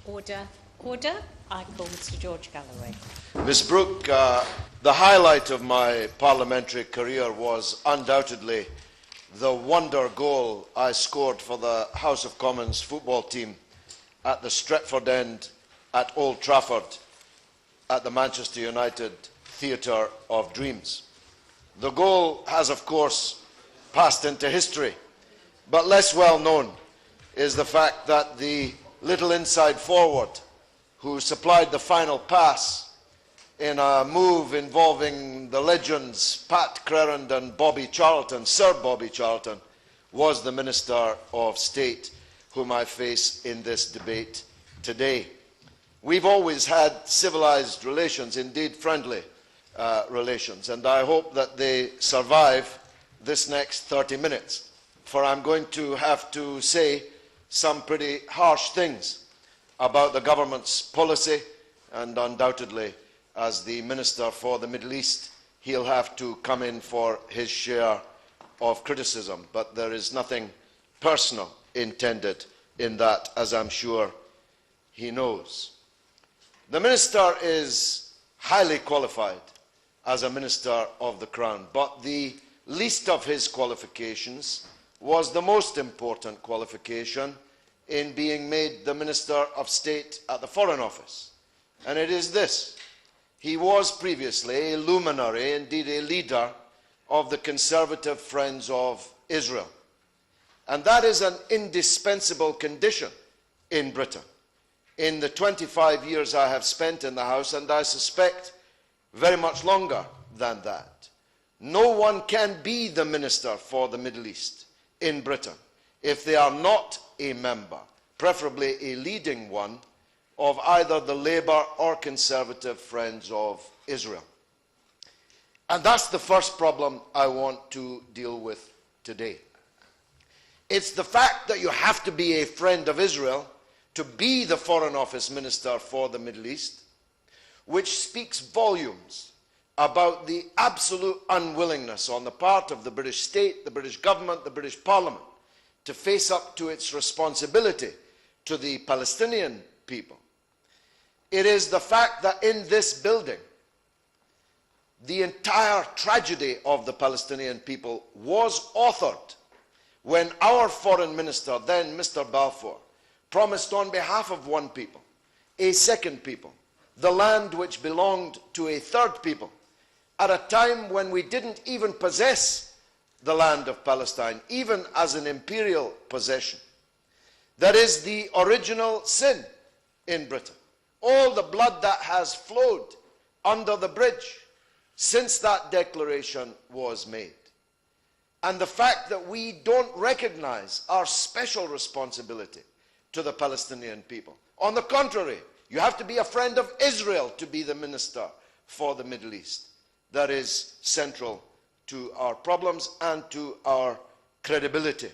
Order. Order. I call Mr. George Galloway. Ms Brooke, the highlight of my parliamentary career was undoubtedly the wonder goal I scored for the House of Commons football team at the Stretford End at Old Trafford at the Manchester United Theatre of Dreams. The goal has, of course, passed into history, but less well known is the fact that the little inside forward who supplied the final pass in a move involving the legends Pat Crerand and Bobby Charlton, Sir Bobby Charlton, was the Minister of State whom I face in this debate today. We've always had civilized relations, indeed friendly relations, and I hope that they survive this next 30 minutes, for I'm going to have to say some pretty harsh things about the government's policy, and undoubtedly, as the Minister for the Middle East, he'll have to come in for his share of criticism. But there is nothing personal intended in that, as I'm sure he knows. The Minister is highly qualified as a Minister of the Crown, but the least of his qualifications was the most important qualification in being made the Minister of State at the Foreign Office. And it is this: he was previously a luminary, indeed a leader, of the Conservative Friends of Israel. And that is an indispensable condition in Britain. In the 25 years I have spent in the House, and I suspect very much longer than that, no one can be the Minister for the Middle East in Britain if they are not a member, preferably a leading one, of either the Labour or Conservative Friends of Israel. And that's the first problem I want to deal with today. It's the fact that you have to be a friend of Israel to be the Foreign Office Minister for the Middle East, which speaks volumes about the absolute unwillingness on the part of the British state, the British government, the British Parliament, to face up to its responsibility to the Palestinian people. It is the fact that in this building, the entire tragedy of the Palestinian people was authored when our Foreign Minister, then Mr. Balfour, promised on behalf of one people, a second people, the land which belonged to a third people, at a time when we didn't even possess the land of Palestine, even as an imperial possession. That is the original sin in Britain. All the blood that has flowed under the bridge since that declaration was made. And the fact that we don't recognize our special responsibility to the Palestinian people. On the contrary, you have to be a friend of Israel to be the Minister for the Middle East. That is central to our problems and to our credibility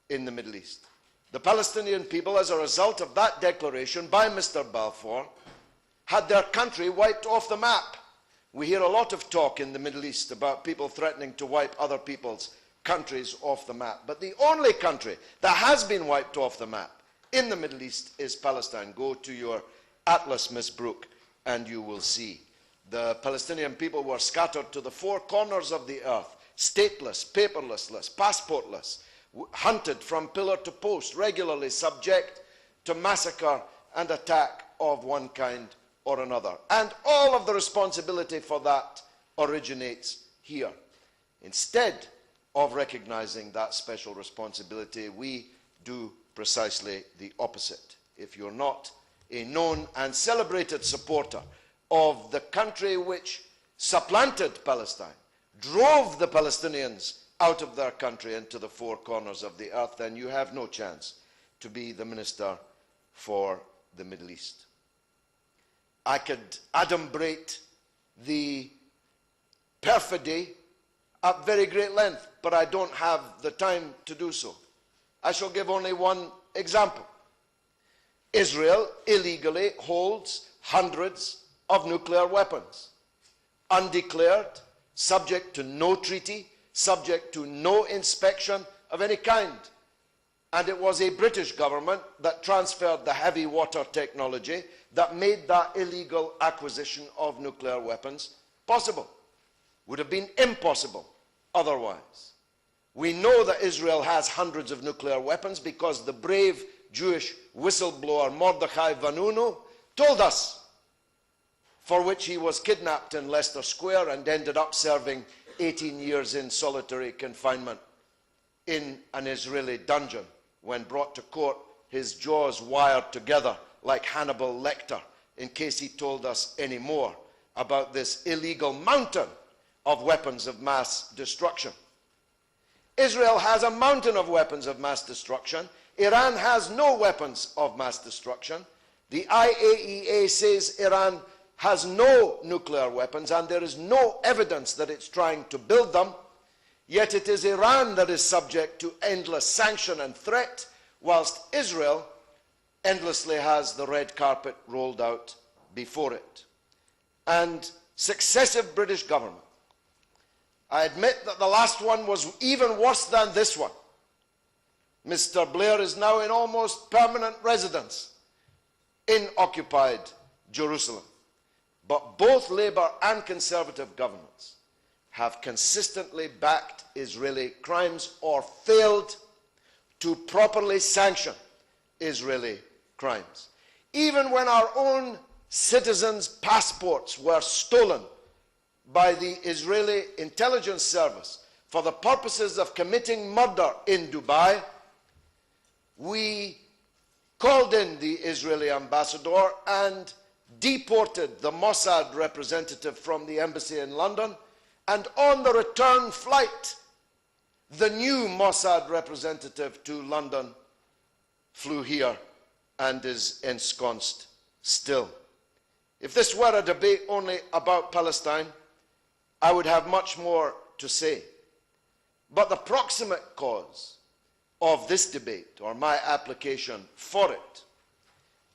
in the Middle East. The Palestinian people, as a result of that declaration by Mr. Balfour, had their country wiped off the map. We hear a lot of talk in the Middle East about people threatening to wipe other people's countries off the map. But the only country that has been wiped off the map in the Middle East is Palestine. Go to your atlas, Ms. Brooke, and you will see. The Palestinian people were scattered to the four corners of the earth, stateless, paperless, passportless, hunted from pillar to post, regularly subject to massacre and attack of one kind or another. And all of the responsibility for that originates here. Instead of recognizing that special responsibility, we do precisely the opposite. If you're not a known and celebrated supporter of the country which supplanted Palestine, drove the Palestinians out of their country into the four corners of the earth, then you have no chance to be the Minister for the Middle East. I could adumbrate the perfidy at very great length, but I don't have the time to do so. I shall give only one example. Israel illegally holds hundreds of nuclear weapons, undeclared, subject to no treaty, subject to no inspection of any kind. And it was a British government that transferred the heavy water technology that made that illegal acquisition of nuclear weapons possible. Would have been impossible otherwise. We know that Israel has hundreds of nuclear weapons because the brave Jewish whistleblower Mordechai Vanunu told us, for which he was kidnapped in Leicester Square and ended up serving 18 years in solitary confinement in an Israeli dungeon. When brought to court, his jaws wired together like Hannibal Lecter, in case he told us any more about this illegal mountain of weapons of mass destruction. Israel has a mountain of weapons of mass destruction. Iran has no weapons of mass destruction. The IAEA says Iran has no nuclear weapons, and there is no evidence that it's trying to build them. Yet it is Iran that is subject to endless sanction and threat, whilst Israel endlessly has the red carpet rolled out before it. And successive British governments, I admit that the last one was even worse than this one. Mr. Blair is now in almost permanent residence in occupied Jerusalem. But both Labour and Conservative governments have consistently backed Israeli crimes or failed to properly sanction Israeli crimes. Even when our own citizens' passports were stolen by the Israeli intelligence service for the purposes of committing murder in Dubai, we called in the Israeli ambassador and deported the Mossad representative from the embassy in London, and on the return flight, the new Mossad representative to London flew here and is ensconced still. If this were a debate only about Palestine, I would have much more to say. But the proximate cause of this debate, or my application for it,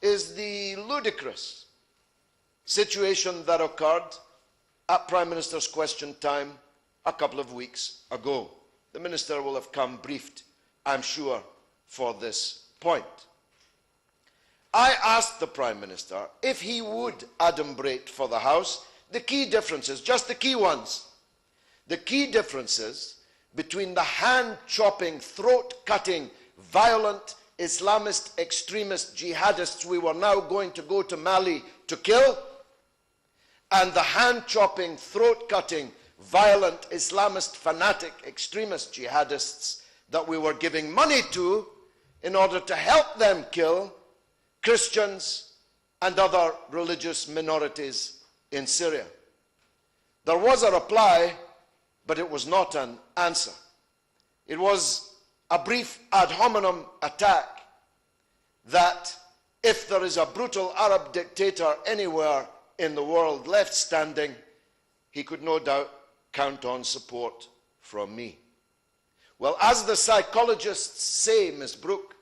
is the ludicrous situation that occurred at Prime Minister's question time a couple of weeks ago. The Minister will have come briefed, I'm sure, for this point. I asked the Prime Minister if he would adumbrate for the House the key differences, just the key ones, the key differences between the hand-chopping, throat-cutting, violent, Islamist, extremist jihadists we were now going to go to Mali to kill, and the hand-chopping, throat-cutting, violent, Islamist, fanatic, extremist jihadists that we were giving money to in order to help them kill Christians and other religious minorities in Syria. There was a reply, but it was not an answer. It was a brief ad hominem attack that if there is a brutal Arab dictator anywhere in the world left standing, he could no doubt count on support from me. Well, as the psychologists say, Ms. Brooke,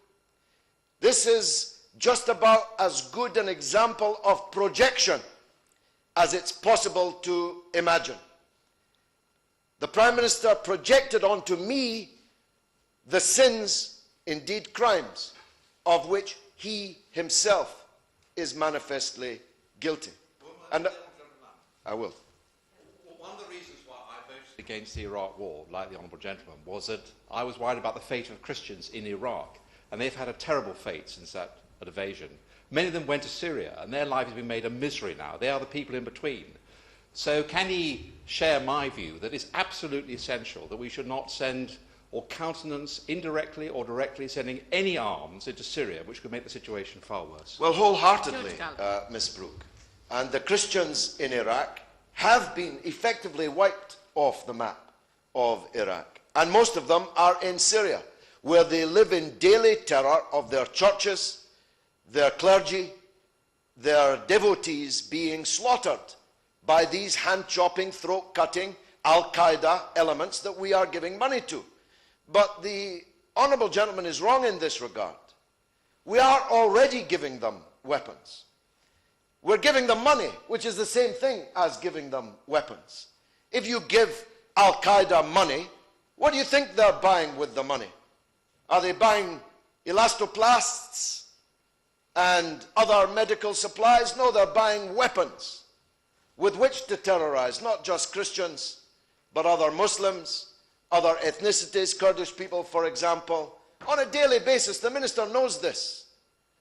this is just about as good an example of projection as it's possible to imagine. The Prime Minister projected onto me the sins, indeed crimes, of which he himself is manifestly guilty. And I will. One of the reasons why I voted against the Iraq war, like the Honourable Gentleman, was that I was worried about the fate of Christians in Iraq, and they've had a terrible fate since that invasion. Many of them went to Syria, and their life has been made a misery now. They are the people in between. So can he share my view that it's absolutely essential that we should not send or countenance indirectly or directly sending any arms into Syria, which could make the situation far worse? Well, wholeheartedly, Ms. Brooke. And the Christians in Iraq have been effectively wiped off the map of Iraq. And most of them are in Syria, where they live in daily terror of their churches, their clergy, their devotees being slaughtered by these hand-chopping, throat-cutting Al-Qaeda elements that we are giving money to. But the Honourable Gentleman is wrong in this regard. We are already giving them weapons. We're giving them money, which is the same thing as giving them weapons. If you give Al-Qaeda money, what do you think they're buying with the money? Are they buying elastoplasts and other medical supplies. No, they're buying weapons with which to terrorize not just Christians, but other Muslims, other ethnicities, Kurdish people, for example, on a daily basis. The minister knows this.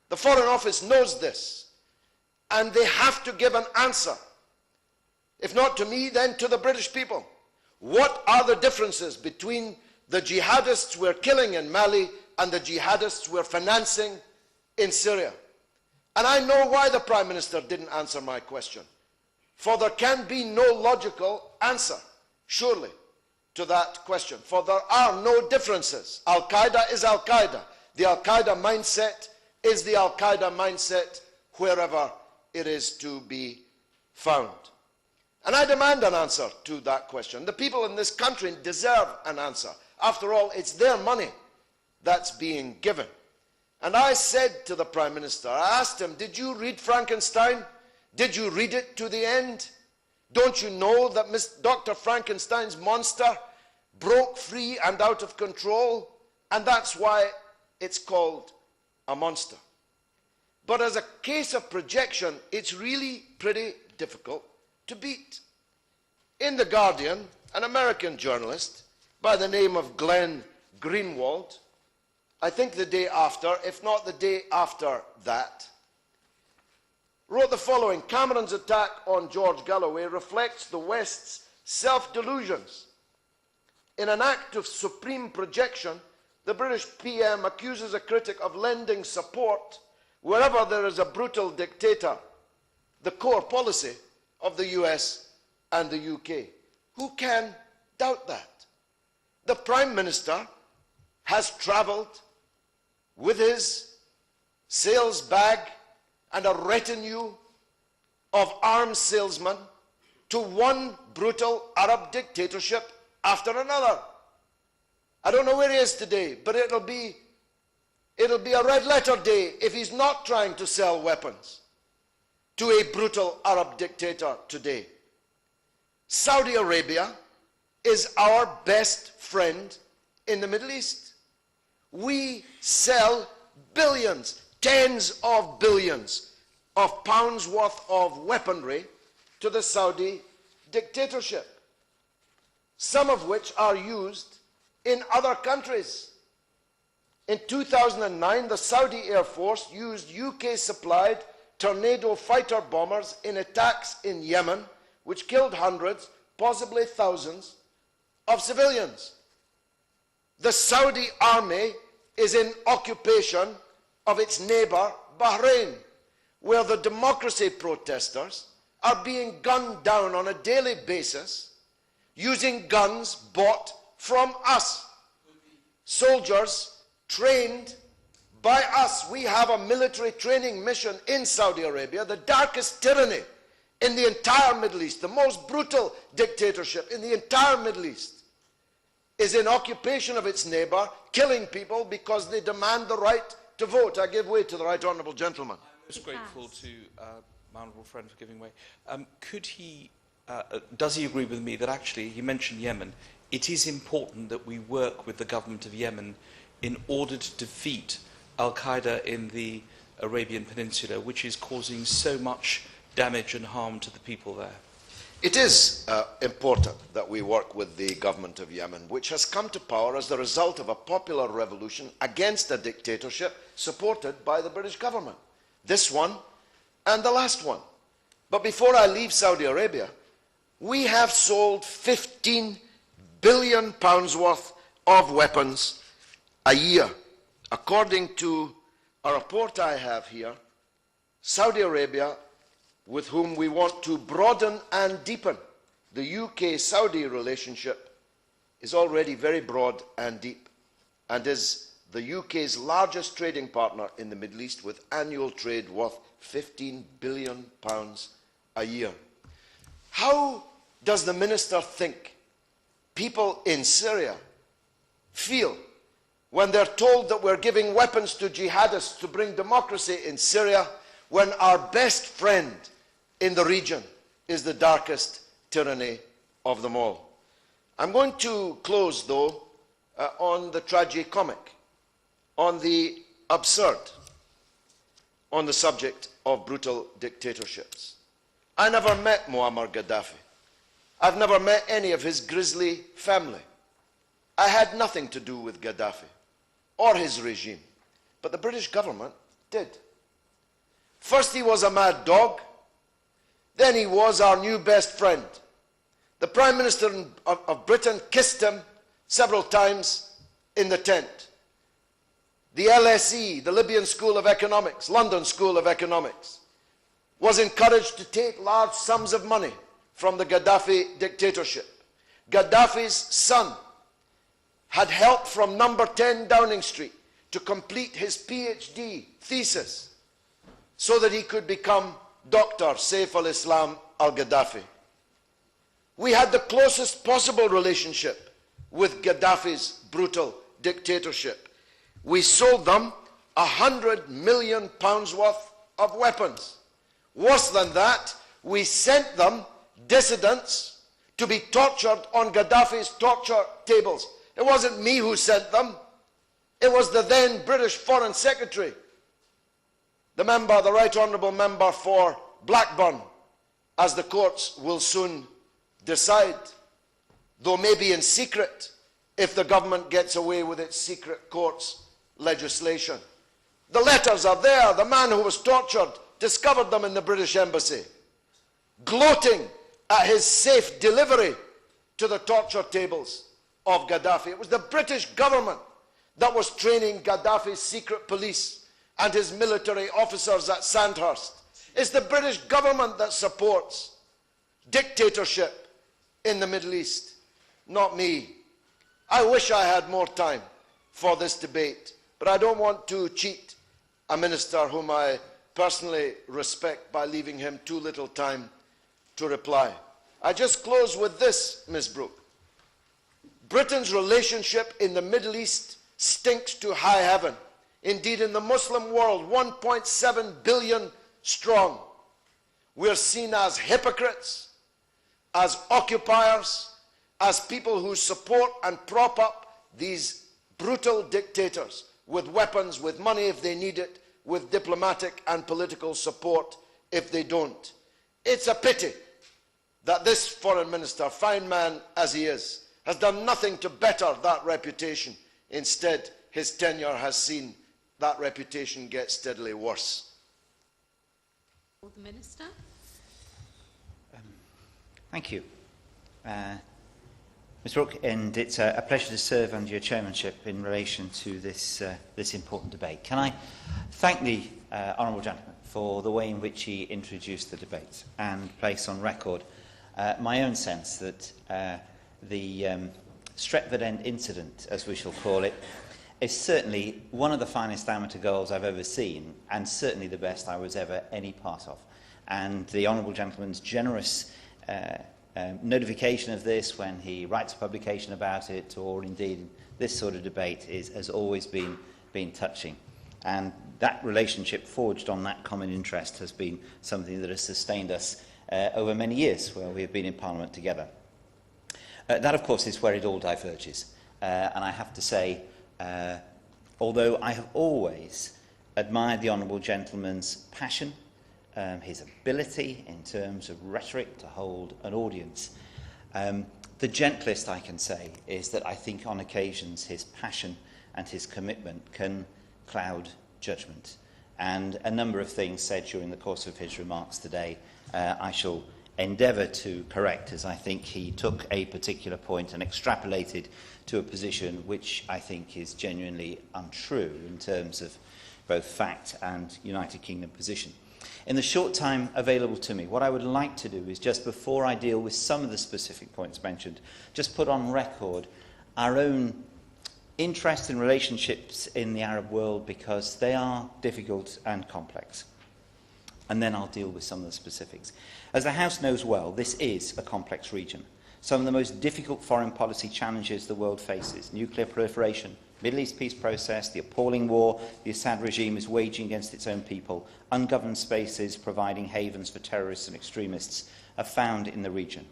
The Foreign Office knows this. And they have to give an answer. If not to me, then to the British people. What are the differences between the jihadists we're killing in Mali and the jihadists we're financing in Syria? And I know why the Prime Minister didn't answer my question. For there can be no logical answer, surely, to that question. For there are no differences. Al-Qaeda is Al-Qaeda. The Al-Qaeda mindset is the Al-Qaeda mindset wherever it is to be found. And I demand an answer to that question. The people in this country deserve an answer. After all, it's their money that's being given. And I said to the Prime Minister, I asked him, did you read Frankenstein? Did you read it to the end? Don't you know that Dr. Frankenstein's monster broke free and out of control? And that's why it's called a monster. But as a case of projection, it's really pretty difficult to beat. In The Guardian, an American journalist by the name of Glenn Greenwald, I think the day after, if not the day after that, wrote the following: Cameron's attack on George Galloway reflects the West's self-delusions. In an act of supreme projection, the British PM accuses a critic of lending support wherever there is a brutal dictator, the core policy of the US and the UK. Who can doubt that? The Prime Minister has travelled with his sales bag and a retinue of arms salesmen to one brutal Arab dictatorship after another. I don't know where he is today, but it'll be a red letter day if he's not trying to sell weapons to a brutal Arab dictator today. Saudi Arabia is our best friend in the Middle East. We sell billions, tens of billions of pounds worth of weaponry to the Saudi dictatorship, some of which are used in other countries. In 2009, the Saudi Air Force used UK-supplied Tornado fighter bombers in attacks in Yemen, which killed hundreds, possibly thousands, of civilians. The Saudi army is in occupation of its neighbor, Bahrain, where the democracy protesters are being gunned down on a daily basis using guns bought from us. Soldiers trained by us. We have a military training mission in Saudi Arabia, the darkest tyranny in the entire Middle East, the most brutal dictatorship in the entire Middle East, is in occupation of its neighbor, killing people because they demand the right to vote. I give way to the right honourable gentleman. I'm most grateful to my honourable friend for giving way. Does he agree with me that actually, he mentioned Yemen, it is important that we work with the government of Yemen in order to defeat Al-Qaeda in the Arabian Peninsula, which is causing so much damage and harm to the people there? It is important that we work with the government of Yemen, which has come to power as the result of a popular revolution against a dictatorship supported by the British government. This one and the last one. But before I leave Saudi Arabia, we have sold £15 billion worth of weapons a year. According to a report I have here, Saudi Arabia, with whom we want to broaden and deepen the UK-Saudi relationship, is already very broad and deep and is the UK's largest trading partner in the Middle East, with annual trade worth £15 billion a year. How does the minister think people in Syria feel when they're told that we're giving weapons to jihadists to bring democracy in Syria, when our best friend in the region is the darkest tyranny of them all? I'm going to close, though, on the tragicomic, on the absurd on the subject of brutal dictatorships. I never met Muammar Gaddafi. I've never met any of his grisly family. I had nothing to do with Gaddafi or his regime, but the British government did. First he was a mad dog, then he was our new best friend. The Prime Minister of Britain kissed him several times in the tent. The LSE, the Libyan School of Economics, London School of Economics, was encouraged to take large sums of money from the Gaddafi dictatorship. Gaddafi's son had help from number 10 Downing Street to complete his PhD thesis so that he could become Dr. Saif al-Islam al-Gaddafi. We had the closest possible relationship with Gaddafi's brutal dictatorship. We sold them £100 million worth of weapons. Worse than that, we sent them dissidents to be tortured on Gaddafi's torture tables. It wasn't me who sent them. It was the then British Foreign Secretary, the Right Honourable Member for Blackburn, as the courts will soon decide, though maybe in secret if the government gets away with its secret courts legislation. The letters are there. The man who was tortured discovered them in the British Embassy, gloating at his safe delivery to the torture tables of Gaddafi. It was the British government that was training Gaddafi's secret police and his military officers at Sandhurst. It's the British government that supports dictatorship in the Middle East, not me. I wish I had more time for this debate, but I don't want to cheat a minister whom I personally respect by leaving him too little time to reply. I just close with this, Ms. Brooke. Britain's relationship in the Middle East stinks to high heaven. Indeed, in the Muslim world, 1.7 billion strong, we're seen as hypocrites, as occupiers, as people who support and prop up these brutal dictators with weapons, with money if they need it, with diplomatic and political support if they don't. It's a pity that this foreign minister, fine man as he is, has done nothing to better that reputation. Instead, his tenure has seen that reputation get steadily worse. The Minister. Thank you. Ms Brooke, and it's a pleasure to serve under your chairmanship in relation to this important debate. Can I thank the honourable gentleman for the way in which he introduced the debate and place on record my own sense that the Stretford End incident, as we shall call it, is certainly one of the finest amateur goals I've ever seen, and certainly the best I was ever any part of. And the honourable gentleman's generous notification of this when he writes a publication about it, or indeed this sort of debate, has always been touching. And that relationship forged on that common interest has been something that has sustained us over many years where we have been in Parliament together. That, of course, is where it all diverges. And I have to say, although I have always admired the honourable gentleman's passion, his ability in terms of rhetoric to hold an audience, the gentlest I can say is that I think on occasions his passion and his commitment can cloud judgment. And a number of things said during the course of his remarks today I shall endeavour to correct, as I think he took a particular point and extrapolated to a position which I think is genuinely untrue in terms of both fact and United Kingdom position. In the short time available to me, what I would like to do is, just before I deal with some of the specific points mentioned, just put on record our own interest in relationships in the Arab world, because they are difficult and complex. And then I'll deal with some of the specifics. As the House knows well, this is a complex region. Some of the most difficult foreign policy challenges the world faces: nuclear proliferation, Middle East peace process, the appalling war the Assad regime is waging against its own people, ungoverned spaces providing havens for terrorists and extremists, are found in the region.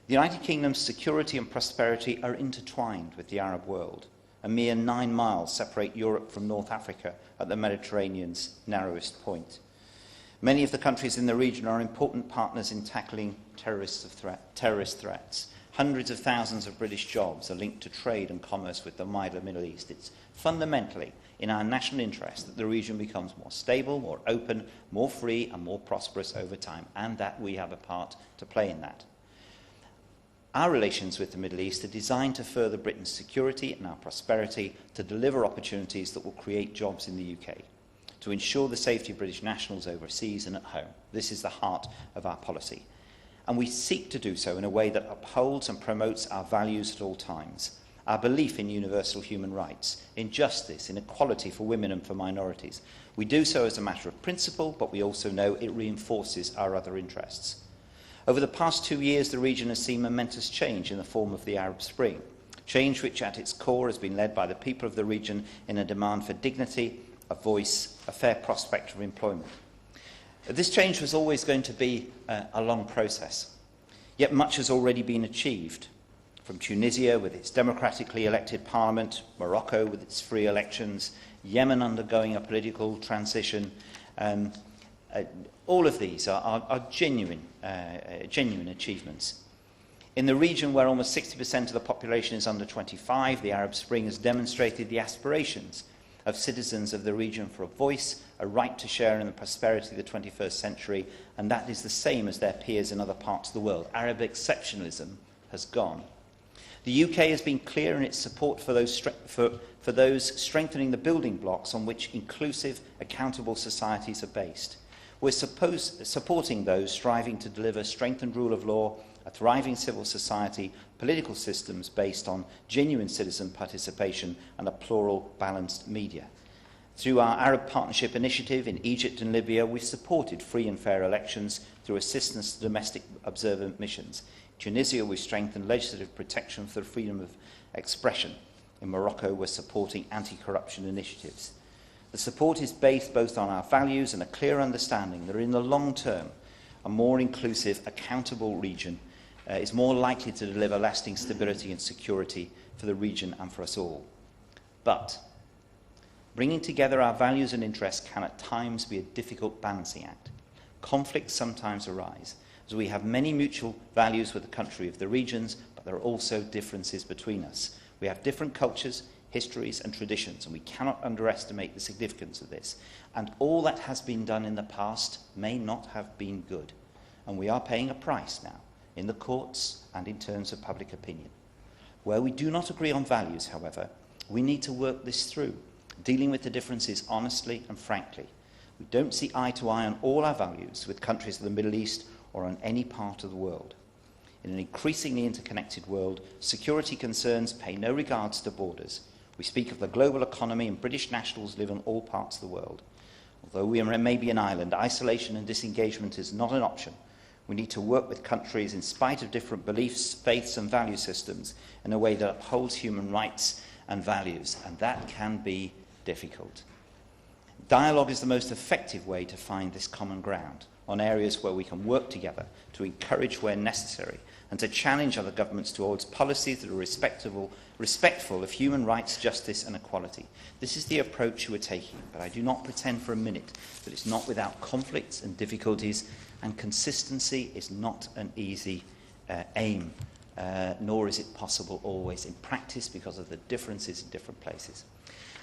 The United Kingdom's security and prosperity are intertwined with the Arab world, A mere 9 miles separate Europe from North Africa at the Mediterranean's narrowest point. Many of the countries in the region are important partners in tackling terrorist threats. Hundreds of thousands of British jobs are linked to trade and commerce with the wider Middle East. It's fundamentally in our national interest that the region becomes more stable, more open, more free and more prosperous over time, and that we have a part to play in that. Our relations with the Middle East are designed to further Britain's security and our prosperity, to deliver opportunities that will create jobs in the UK, to ensure the safety of British nationals overseas and at home. This is the heart of our policy. And we seek to do so in a way that upholds and promotes our values at all times. Our belief in universal human rights, in justice, in equality for women and for minorities. We do so as a matter of principle, but we also know it reinforces our other interests. Over the past 2 years, the region has seen momentous change in the form of the Arab Spring. Change which at its core has been led by the people of the region in a demand for dignity, a voice, a fair prospect of employment. This change was always going to be a long process, yet much has already been achieved. From Tunisia with its democratically elected parliament, Morocco with its free elections, Yemen undergoing a political transition, all of these are genuine achievements. In the region where almost 60% of the population is under 25, the Arab Spring has demonstrated the aspirations of citizens of the region for a voice, a right to share in the prosperity of the 21st century, and that is the same as their peers in other parts of the world. Arab exceptionalism has gone. The UK has been clear in its support for those strengthening the building blocks on which inclusive, accountable societies are based. We're supporting those striving to deliver strengthened rule of law, a thriving civil society, political systems based on genuine citizen participation and a plural, balanced media. Through our Arab Partnership Initiative in Egypt and Libya, we've supported free and fair elections through assistance to domestic observer missions. In Tunisia, we've strengthened legislative protection for the freedom of expression. In Morocco, we're supporting anti-corruption initiatives. The support is based both on our values and a clear understanding that in the long term, a more inclusive, accountable region is more likely to deliver lasting stability and security for the region and for us all. But bringing together our values and interests can at times be a difficult balancing act. Conflicts sometimes arise, as we have many mutual values with the country of the regions, but there are also differences between us. We have different cultures, histories and traditions, and we cannot underestimate the significance of this. And all that has been done in the past may not have been good, and we are paying a price now, in the courts and in terms of public opinion. Where we do not agree on values, however, we need to work this through, dealing with the differences honestly and frankly. We don't see eye to eye on all our values with countries of the Middle East or on any part of the world. In an increasingly interconnected world, security concerns pay no regards to borders. We speak of the global economy, and British nationals live in all parts of the world. Although we may be an island, isolation and disengagement is not an option. We need to work with countries in spite of different beliefs, faiths and value systems in a way that upholds human rights and values, and that can be difficult. Dialogue is the most effective way to find this common ground on areas where we can work together, to encourage where necessary, and to challenge other governments towards policies that are respectful of human rights, justice and equality. This is the approach we're taking, but I do not pretend for a minute that it's not without conflicts and difficulties, and consistency is not an easy aim, nor is it possible always in practice because of the differences in different places.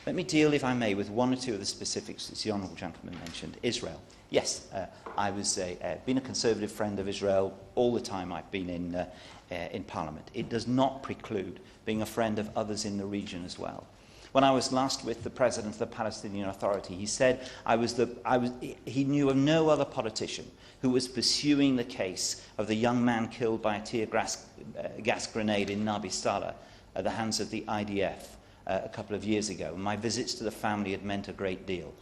Let me deal, if I may, with one or two of the specifics that the Honourable Gentleman mentioned. Israel. Yes, I was been a Conservative friend of Israel all the time I've been in Parliament. It does not preclude being a friend of others in the region as well. When I was last with the President of the Palestinian Authority, he said he knew of no other politician who was pursuing the case of the young man killed by a tear gas grenade in Nabi Saleh at the hands of the IDF a couple of years ago. My visits to the family had meant a great deal.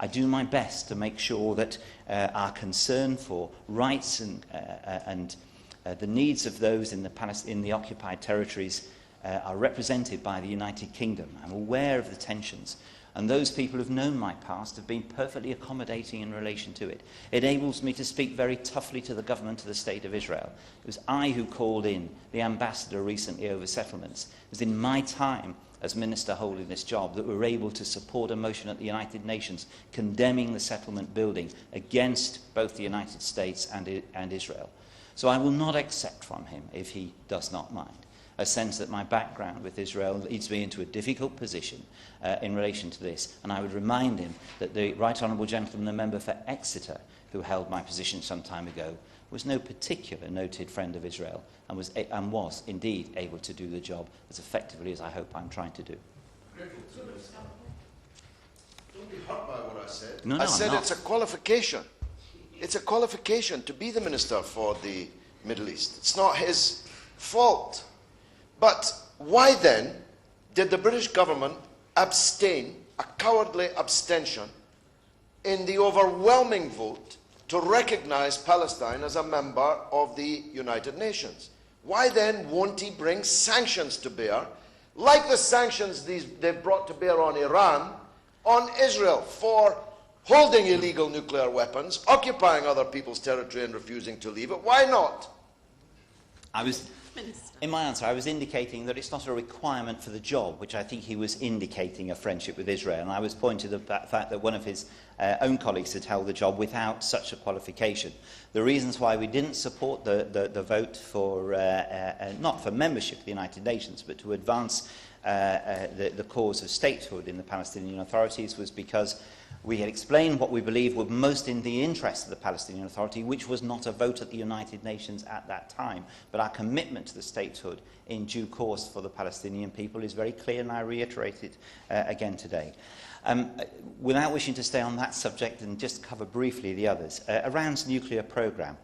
I do my best to make sure that our concern for rights and the needs of those in the occupied territories are represented by the United Kingdom. I'm aware of the tensions, and those people who've known my past have been perfectly accommodating in relation to it. It enables me to speak very toughly to the government of the State of Israel. It was I who called in the ambassador recently over settlements. It was in my time as minister holding this job that we're able to support a motion at the United Nations condemning the settlement building against both the United States and Israel. So I will not accept from him, if he does not mind, a sense that my background with Israel leads me into a difficult position in relation to this. And I would remind him that the Right Honourable Gentleman, the member for Exeter, who held my position some time ago, was no particular noted friend of Israel and was indeed able to do the job as effectively as I hope I'm trying to do. Don't be hurt by what I said. No, I said I'm not. it's a qualification. It's a qualification to be the minister for the Middle East. It's not his fault. But why then did the British government abstain, a cowardly abstention, in the overwhelming vote to recognise Palestine as a member of the United Nations? Why then won't he bring sanctions to bear, like the sanctions they've brought to bear on Iran, on Israel for holding illegal nuclear weapons, occupying other people's territory and refusing to leave it? Why not? In my answer, I was indicating that it's not a requirement for the job, which I think he was indicating a friendship with Israel. And I was pointing to the fact that one of his own colleagues had held the job without such a qualification. The reasons why we didn't support the vote for, not for membership of the United Nations, but to advance the cause of statehood in the Palestinian authorities was because we had explained what we believed were most in the interest of the Palestinian Authority, which was not a vote at the United Nations at that time. But our commitment to the statehood in due course for the Palestinian people is very clear, and I reiterate it again today. Without wishing to stay on that subject and just cover briefly the others, Iran's nuclear programme.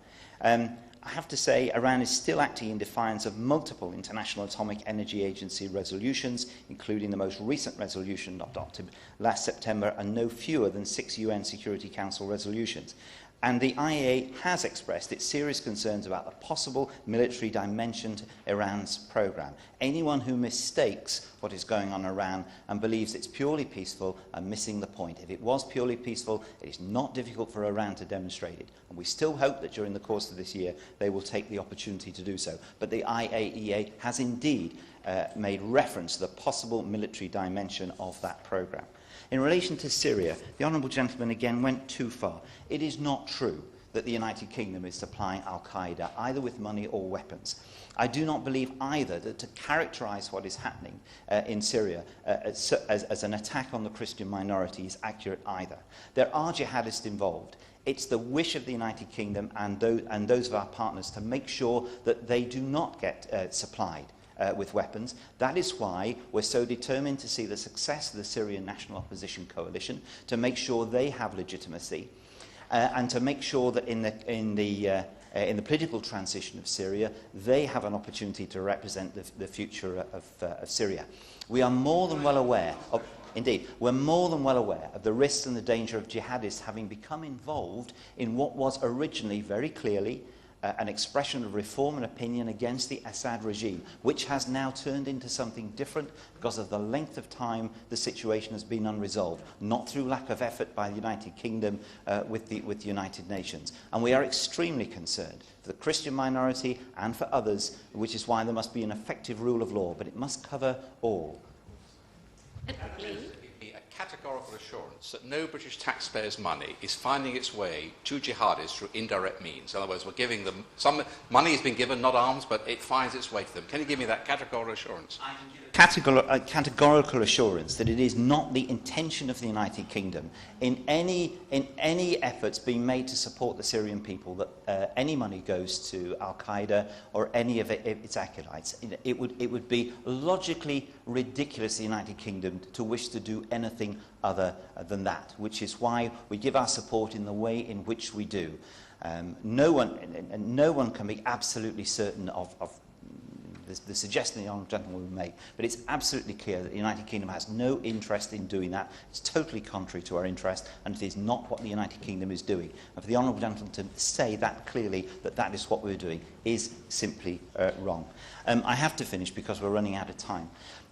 I have to say Iran is still acting in defiance of multiple International Atomic Energy Agency resolutions, including the most recent resolution adopted last September, and no fewer than 6 UN Security Council resolutions. And the IAEA has expressed its serious concerns about the possible military dimension to Iran's programme. Anyone who mistakes what is going on in Iran and believes it's purely peaceful are missing the point. If it was purely peaceful, it is not difficult for Iran to demonstrate it. And we still hope that during the course of this year they will take the opportunity to do so. But the IAEA has indeed made reference to the possible military dimension of that programme. In relation to Syria, the Honourable Gentleman again went too far. It is not true that the United Kingdom is supplying Al-Qaeda either with money or weapons. I do not believe either that to characterise what is happening in Syria as an attack on the Christian minority is accurate either. There are jihadists involved. It's the wish of the United Kingdom and those of our partners to make sure that they do not get supplied with weapons. That is why we're so determined to see the success of the Syrian National Opposition Coalition, to make sure they have legitimacy, and to make sure that in the political transition of Syria, they have an opportunity to represent the future of Syria. We are more than well aware of, indeed, we're more than well aware of the risks and the danger of jihadists having become involved in what was originally very clearly an expression of reform and opinion against the Assad regime, which has now turned into something different because of the length of time the situation has been unresolved, not through lack of effort by the United Kingdom with the United Nations. And we are extremely concerned for the Christian minority and for others, which is why there must be an effective rule of law, but it must cover all. A categorical assurance that no British taxpayers' money is finding its way to jihadists through indirect means. In other words, we're giving them some money has been given, not arms, but it finds its way to them. Can you give me that categorical assurance? Categorical assurance that it is not the intention of the United Kingdom in any efforts being made to support the Syrian people that any money goes to Al-Qaeda or any of its acolytes. It would be logically ridiculous, the United Kingdom, to wish to do anything other than that, which is why we give our support in the way in which we do. No one can be absolutely certain of the suggestion the Honourable Gentleman will make, but it's absolutely clear that the United Kingdom has no interest in doing that. It's totally contrary to our interest, and it is not what the United Kingdom is doing. And for the Honourable Gentleman to say that clearly, that is what we're doing, is simply wrong. I have to finish because we're running out of time.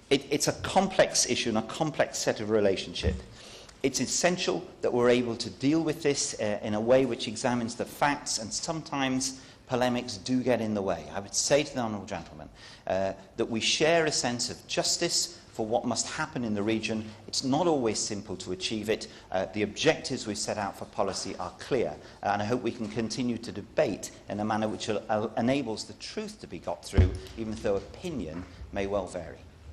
It's a complex issue and a complex set of relationship. It's essential that we're able to deal with this in a way which examines the facts, and sometimes polemics do get in the way. I would say to the Honourable Gentleman that we share a sense of justice for what must happen in the region. It's not always simple to achieve it. The objectives we've set out for policy are clear, and I hope we can continue to debate in a manner which enables the truth to be got through, even though opinion may well vary.